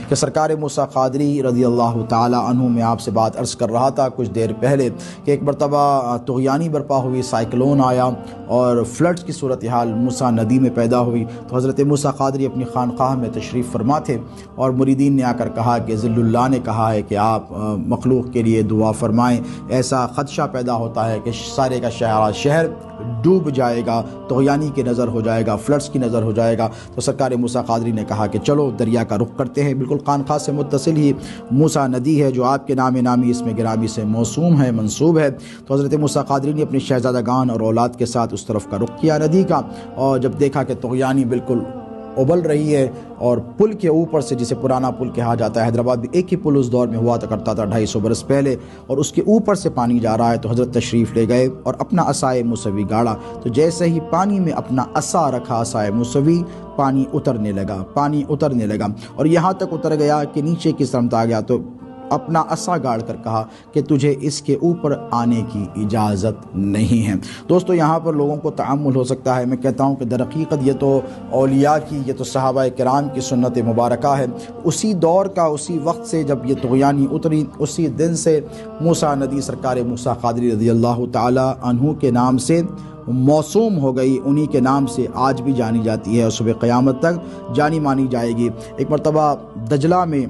کہ سرکار موسیٰ قادری رضی اللہ تعالی عنہ، میں آپ سے بات عرض کر رہا تھا کچھ دیر پہلے کہ ایک مرتبہ طغیانی برپا ہوئی، سائیکلون آیا اور فلڈز کی صورتحال موسیٰ ندی میں پیدا ہوئی، تو حضرت موسیٰ قادری اپنی خانقاہ میں تشریف فرما تھے اور مریدین نے آ کر کہا کہ ذل اللہ نے کہا ہے کہ آپ مخلوق کے لیے دعا فرمائیں، ایسا خدشہ پیدا ہوتا ہے کہ سارے کا شہر ڈوب جائے گا، طغیانی کی نظر ہو جائے گا، فلڈز کی نظر ہو جائے گا۔ تو سرکار موسیٰ قادری نے کہا کہ چلو دریا کا رخ کرتے ہیں۔ بالکل خانقاہ سے متصل ہی موسیٰ ندی ہے جو آپ کے نام نامی اسم گرامی سے موسوم ہے، منسوب ہے۔ تو حضرت موسیٰ قادری نے اپنی شہزادگان اور اولاد کے ساتھ اس طرف کا رخ کیا ندی کا، اور جب دیکھا کہ طغیانی بالکل ابل رہی ہے اور پل کے اوپر سے، جسے پرانا پل کہا جاتا ہے، حیدرآباد میں ایک ہی پل اس دور میں ہوا کرتا تھا 250 برس پہلے، اور اس کے اوپر سے پانی جا رہا ہے، تو حضرت تشریف لے گئے اور اپنا عصائے موسوی گاڑا۔ تو جیسے ہی پانی میں اپنا عصا رکھا، عصائے موسوی، پانی اترنے لگا اور یہاں تک اتر گیا کہ نیچے کی سمت آ گیا، تو اپنا عصا گاڑ کر کہا کہ تجھے اس کے اوپر آنے کی اجازت نہیں ہے۔ دوستو، یہاں پر لوگوں کو تعامل ہو سکتا ہے، میں کہتا ہوں کہ در حقیقت یہ تو اولیاء کی، یہ تو صحابہ کرام کی سنت مبارکہ ہے۔ اسی دور کا، اسی وقت سے جب یہ طغیانی اتری، اسی دن سے موسیٰ ندی سرکار موسیٰ قادری رضی اللہ تعالی عنہ کے نام سے موسوم ہو گئی، انہی کے نام سے آج بھی جانی جاتی ہے اور صبح قیامت تک جانی مانی جائے گی۔ ایک مرتبہ دجلہ میں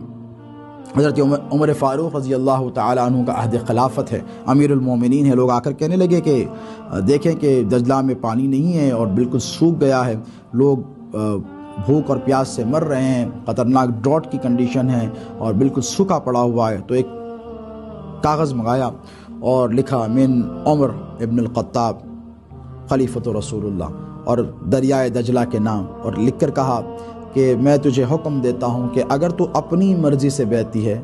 حضرت عمر فاروق رضی اللہ تعالی عنہ کا عہد خلافت ہے، امیر المومنین ہے، لوگ آ کر کہنے لگے کہ دیکھیں کہ دجلہ میں پانی نہیں ہے اور بالکل سوکھ گیا ہے، لوگ بھوک اور پیاس سے مر رہے ہیں، خطرناک ڈراٹ کی کنڈیشن ہے اور بالکل سوکھا پڑا ہوا ہے۔ تو ایک کاغذ منگایا اور لکھا من عمر ابن الخطاب خلیفۃ رسول اللہ، اور دریائے دجلہ کے نام، اور لکھ کر کہا کہ میں تجھے حکم دیتا ہوں کہ اگر تو اپنی مرضی سے بہتی ہے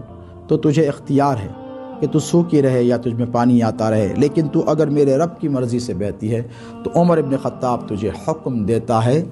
تو تجھے اختیار ہے کہ تو سوکھی رہے یا تجھ میں پانی آتا رہے، لیکن تو اگر میرے رب کی مرضی سے بہتی ہے تو عمر ابن خطاب تجھے حکم دیتا ہے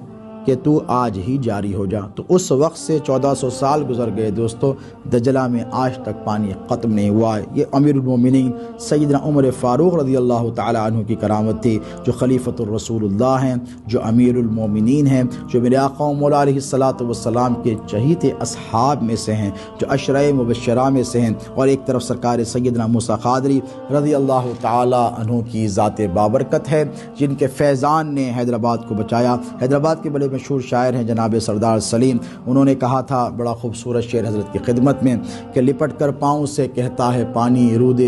کہ تو آج ہی جاری ہو جا۔ تو اس وقت سے 1400 سال گزر گئے دوستو، دجلہ میں آج تک پانی ختم نہیں ہوا ہے۔ یہ امیر المومنین سیدنا عمر فاروق رضی اللہ تعالی عنہ کی کرامت تھی، جو خلیفۃ الرسول اللہ ہیں، جو امیر المومنین ہیں، جو میرے آقا و مولا علیہ الصلاۃ والسلام کے چہیتے اصحاب میں سے ہیں، جو عشرۂ مبشرہ میں سے ہیں، اور ایک طرف سرکار سیدنا موسیٰ قادری رضی اللہ تعالی عنہ کی ذات بابرکت ہے، جن کے فیضان نے حیدرآباد کو بچایا۔ حیدرآباد کے بڑے مشہور شاعر ہیں جناب سردار سلیم، انہوں نے کہا تھا بڑا خوبصورت شعر حضرت کی خدمت میں کہ لپٹ کر پاؤں سے کہتا ہے پانی رود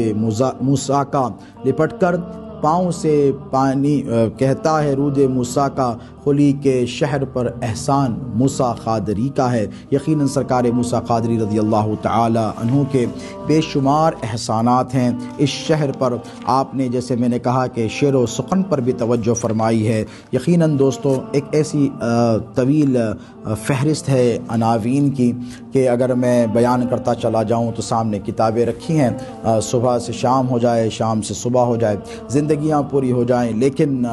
موسیٰ کا، لپٹ کر پاؤں سے پانی کہتا ہے رود موسیٰ کا، خلی کے شہر پر احسان موسیٰ قادری کا ہے۔ یقیناً سرکار موسیٰ قادری رضی اللہ تعالی عنہ کے بے شمار احسانات ہیں اس شہر پر۔ آپ نے جیسے میں نے کہا کہ شعر و سخن پر بھی توجہ فرمائی ہے۔ یقیناً دوستو ایک ایسی طویل فہرست ہے عناوین کی کہ اگر میں بیان کرتا چلا جاؤں تو سامنے کتابیں رکھی ہیں، صبح سے شام ہو جائے، شام سے صبح ہو جائے، زندگیاں پوری ہو جائیں، لیکن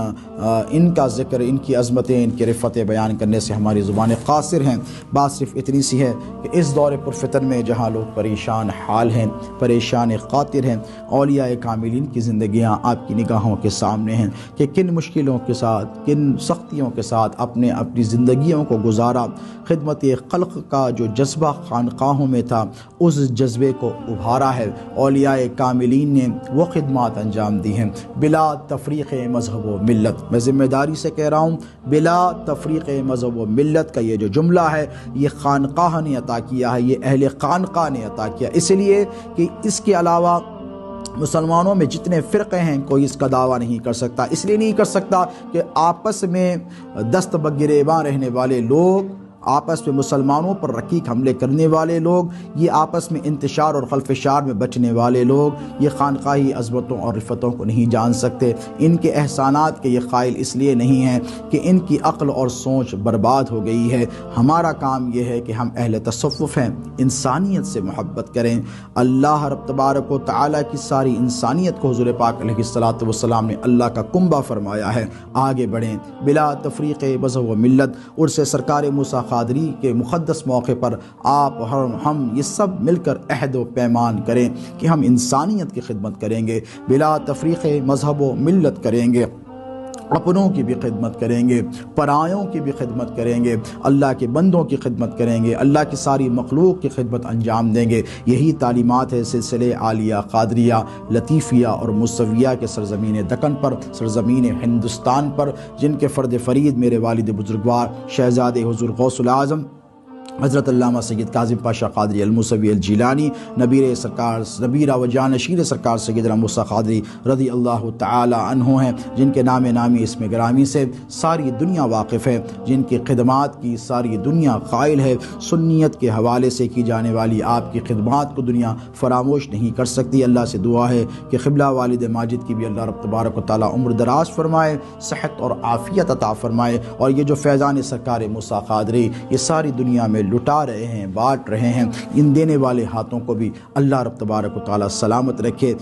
ان کا ذکر، ان کی عظمتیں، ان کی رفتیں بیان کرنے سے ہماری زبانیں قاصر ہیں۔ بات صرف اتنی سی ہے کہ اس دور پرفتن میں جہاں لوگ پریشان حال ہیں، پریشان خاطر ہیں، اولیاء کاملین کی زندگیاں آپ کی نگاہوں کے سامنے ہیں کہ کن مشکلوں کے ساتھ، کن سختیوں کے ساتھ اپنی زندگیوں کو گزارا۔ خدمت خلق کا جو جذبہ خانقاہوں میں تھا، اس جذبے کو ابھارا ہے۔ اولیاء کاملین نے وہ خدمات انجام دی ہیں بلا تفریق مذہب و ملت۔ میں ذمہ داری سے کہہ رہا ہوں، بلا تفریق مذہب و ملت کا یہ جو جملہ ہے، یہ خانقاہ نے عطا کیا ہے، یہ اہل خانقاہ نے عطا کیا، اس لیے کہ اس کے علاوہ مسلمانوں میں جتنے فرقے ہیں کوئی اس کا دعویٰ نہیں کر سکتا۔ اس لیے نہیں کر سکتا کہ آپس میں دست بگریباں رہنے والے لوگ، آپس میں مسلمانوں پر رقیق حملے کرنے والے لوگ، یہ آپس میں انتشار اور خلفشار میں بچنے والے لوگ، یہ خانقاہی عظمتوں اور رفتوں کو نہیں جان سکتے۔ ان کے احسانات کے یہ قائل اس لیے نہیں ہیں کہ ان کی عقل اور سوچ برباد ہو گئی ہے۔ ہمارا کام یہ ہے کہ ہم اہل تصوف ہیں، انسانیت سے محبت کریں۔ اللہ رب تبارک و تعالیٰ کی ساری انسانیت کو حضور پاک علیہ الصلاۃ والسلام نے اللہ کا کنبہ فرمایا ہے۔ آگے بڑھیں بلا تفریق مذہب و ملت۔ عرس سرکار موسیٰ قادری کے مقدس موقع پر آپ اور ہم یہ سب مل کر عہد و پیمان کریں کہ ہم انسانیت کی خدمت کریں گے، بلا تفریق مذہب و ملت کریں گے، اپنوں کی بھی خدمت کریں گے، پرایوں کی بھی خدمت کریں گے، اللہ کے بندوں کی خدمت کریں گے، اللہ کی ساری مخلوق کی خدمت انجام دیں گے۔ یہی تعلیمات ہے سلسلے عالیہ قادریہ لطیفیہ اور موسویہ کے سرزمین دکن پر، سرزمین ہندوستان پر، جن کے فرد فرید میرے والد بزرگوار شہزادے حضور غوث العظم حضرت علامہ سید کاظم پاشا قادری الموسوی الجیلانی، نبیرہ و جانشین سرکار سیدنا موسیٰ قادری رضی اللہ تعالی عنہ ہیں، جن کے نام نامی اسم گرامی سے ساری دنیا واقف ہے، جن کی خدمات کی ساری دنیا قائل ہے۔ سنیت کے حوالے سے کی جانے والی آپ کی خدمات کو دنیا فراموش نہیں کر سکتی۔ اللہ سے دعا ہے کہ قبلہ والد ماجد کی بھی اللہ رب تبارک و تعالیٰ عمر دراز فرمائے، صحت اور عافیت عطا فرمائے، اور یہ جو فیضان سرکار موسیٰ قادری یہ ساری دنیا میں لٹا رہے ہیں، بانٹ رہے ہیں، ان دینے والے ہاتھوں کو بھی اللہ رب تبارک و تعالیٰ سلامت رکھے۔